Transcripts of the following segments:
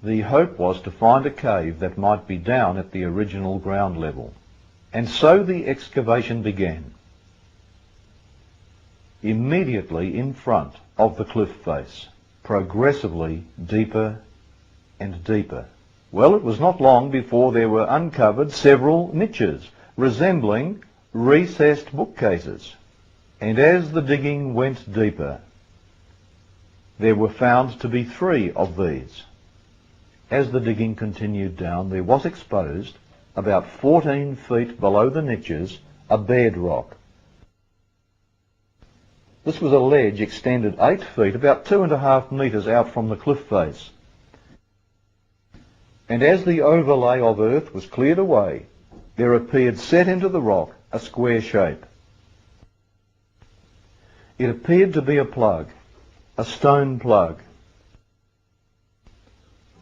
The hope was to find a cave that might be down at the original ground level. And so the excavation began. Immediately in front of the cliff face, progressively deeper and deeper. Well, it was not long before there were uncovered several niches, resembling recessed bookcases. And as the digging went deeper, there were found to be 3 of these. As the digging continued down, there was exposed, about 14 feet below the niches, a bedrock. This was a ledge extended 8 feet, about 2.5 metres out from the cliff face. And as the overlay of earth was cleared away, there appeared set into the rock a square shape. It appeared to be a plug, a stone plug.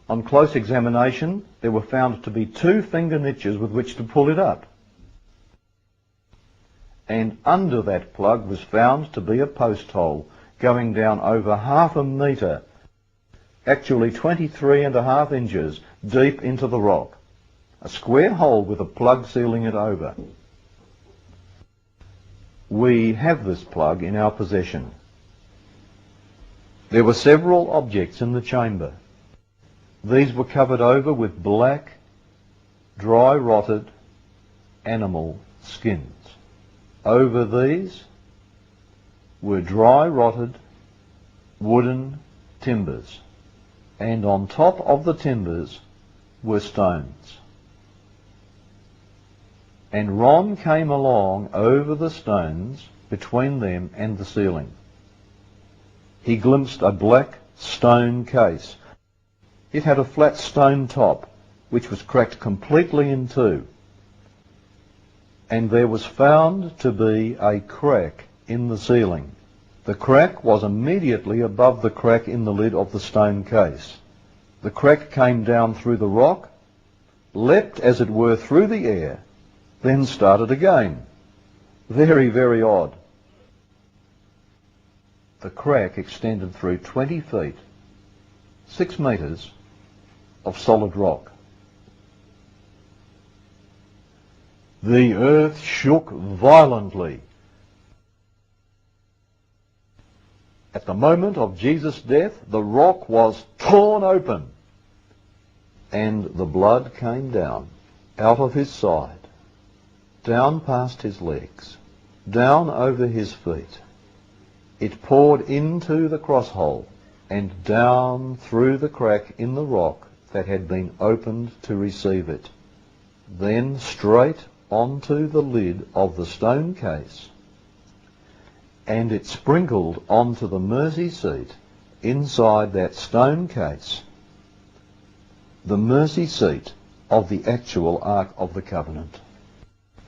On close examination, there were found to be 2 finger niches with which to pull it up. And under that plug was found to be a post hole going down over 1/2 metre, actually 23.5 inches deep into the rock. A square hole with a plug sealing it over. We have this plug in our possession. There were several objects in the chamber. These were covered over with black, dry rotted animal skins. Over these were dry rotted wooden timbers, and on top of the timbers were stones. And Ron came along over the stones between them and the ceiling. He glimpsed a black stone case. It had a flat stone top, which was cracked completely in 2. And there was found to be a crack in the ceiling. The crack was immediately above the crack in the lid of the stone case. The crack came down through the rock, leapt as it were through the air, then started again. Very, very odd. The crack extended through 20 feet, 6 metres of solid rock. The earth shook violently. At the moment of Jesus' death, the rock was torn open, and the blood came down out of his side, down past his legs, down over his feet. It poured into the crosshole and down through the crack in the rock that had been opened to receive it, then straight onto the lid of the stone case, and it sprinkled onto the mercy seat inside that stone case, the mercy seat of the actual Ark of the Covenant.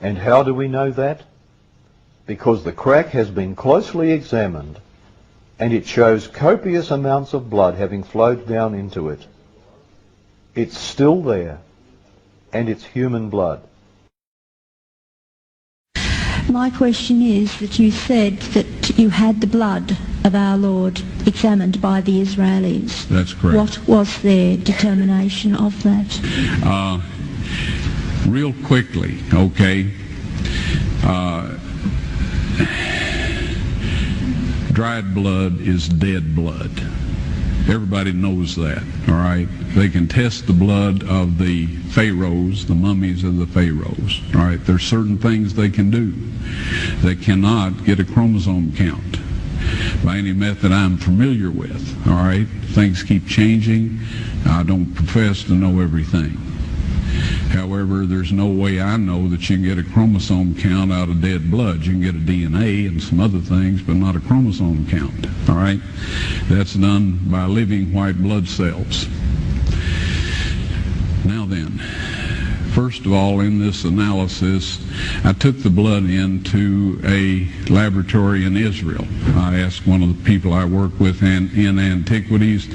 And how do we know that? Because the crack has been closely examined, and it shows copious amounts of blood having flowed down into it. It's still there, and it's human blood. My question is that you said that you had the blood of our Lord examined by the Israelis. That's correct. What was their determination of that? Real quickly, okay. Dried blood is dead blood. Everybody knows that, all right? They can test the blood of the pharaohs, the mummies of the pharaohs, all right? There's certain things they can do. They cannot get a chromosome count by any method I'm familiar with, all right? Things keep changing. I don't profess to know everything. However, there's no way I know that you can get a chromosome count out of dead blood. You can get a DNA and some other things, but not a chromosome count, all right? That's done by living white blood cells. Now then, first of all, in this analysis, I took the blood into a laboratory in Israel. I asked one of the people I work with in antiquities,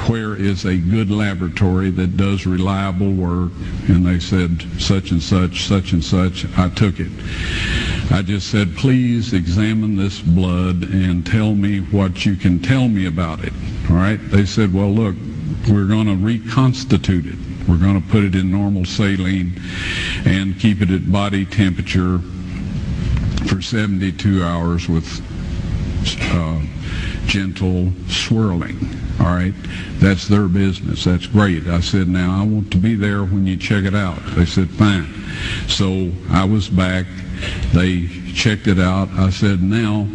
where is a good laboratory that does reliable work? And they said, such and such, such and such. I took it. I just said, please examine this blood and tell me what you can tell me about it. All right? They said, well, look, we're going to reconstitute it. We're going to put it in normal saline and keep it at body temperature for 72 hours with gentle swirling. All right, that's their business. That's great. I said, now I want to be there when you check it out. They said, fine. So I was back. They checked it out. I said, now,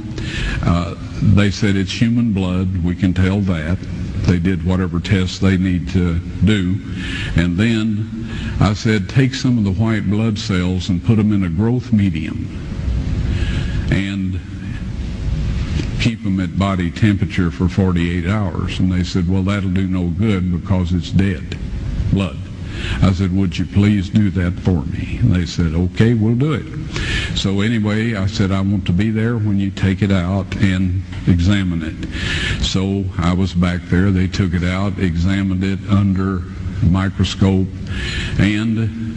they said it's human blood. We can tell that. They did whatever tests they need to do. And then I said, take some of the white blood cells and put them in a growth medium and keep them at body temperature for 48 hours. And they said, well, that'll do no good because it's dead blood. I said, would you please do that for me? And they said, okay, we'll do it. So anyway, I said, I want to be there when you take it out and examine it. So I was back there. They took it out, examined it under a microscope, and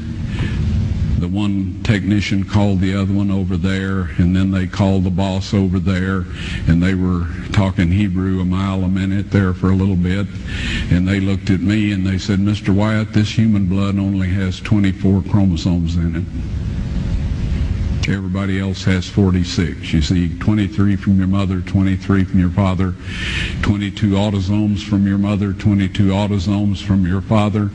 the one technician called the other one over there, and then they called the boss over there, and they were talking Hebrew a mile a minute there for a little bit, and they looked at me and they said, Mr. Wyatt, this human blood only has 24 chromosomes in it. Everybody else has 46. You see, 23 from your mother, 23 from your father, 22 autosomes from your mother, 22 autosomes from your father.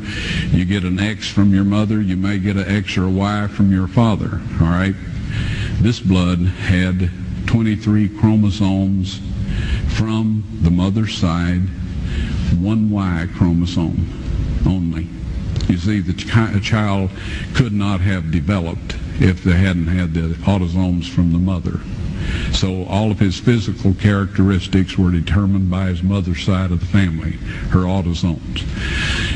You get an X from your mother, you may get an X or a Y from your father, all right? This blood had 23 chromosomes from the mother's side, one Y chromosome only. You see, the child could not have developed if they hadn't had the autosomes from the mother. So all of his physical characteristics were determined by his mother's side of the family, her autosomes.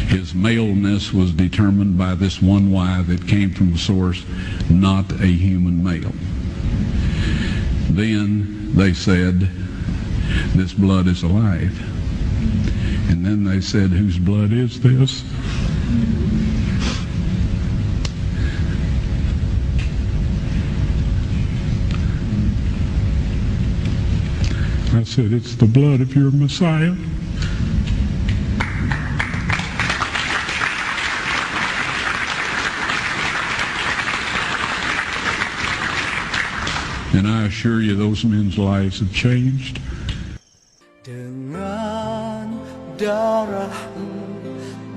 His maleness was determined by this one Y that came from the source, not a human male. Then they said, this blood is alive. And then they said, whose blood is this? I said, it's the blood of your Messiah. And I assure you, those men's lives have changed. Dengan darahmu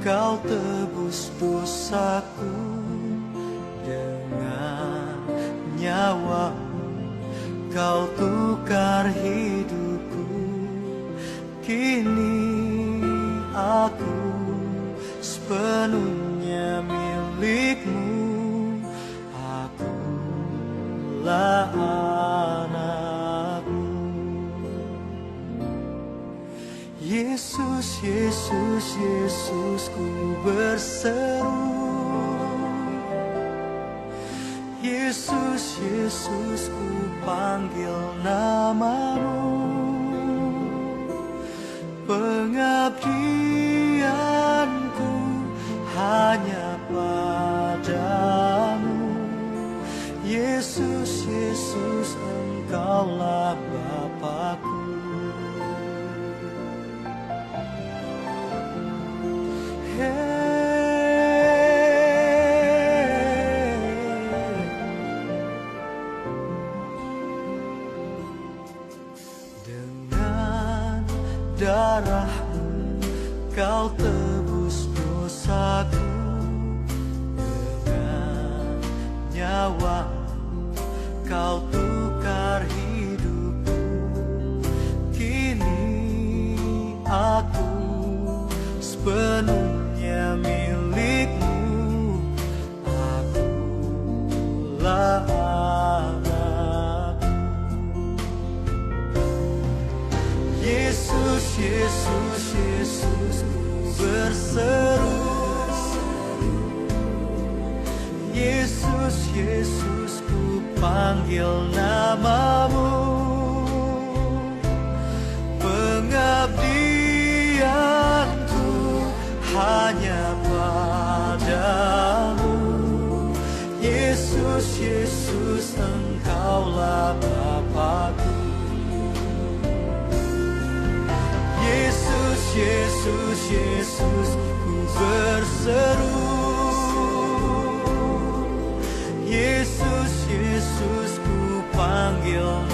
kau tebus dosaku, dengan nyawamu kau tukar hidupku. Kini aku sepenuhnya milikmu. Akulah anakmu. Yesus, Yesus, Yesus, ku berseru. Yesus, Yesus, ku panggil namamu. Pengabdianku hanya padamu. Yesus, Yesus, Engkaulah Bapakku. Dengan darahmu kau tebus dosaku, dengan nyawamu kau tukar hidupku. Kini aku sepenuhnya milikmu. Akulah anakmu. Yesus, Yesus, Yesus, ku berseru. Yesus, Yesus, ku panggil namamu. Pengabdianku hanya padamu. Yesus, Yesus, Engkaulah Bapakku. Yesus, Yesus, Yesus, ku berseru. Yesus, Yesus, ku panggil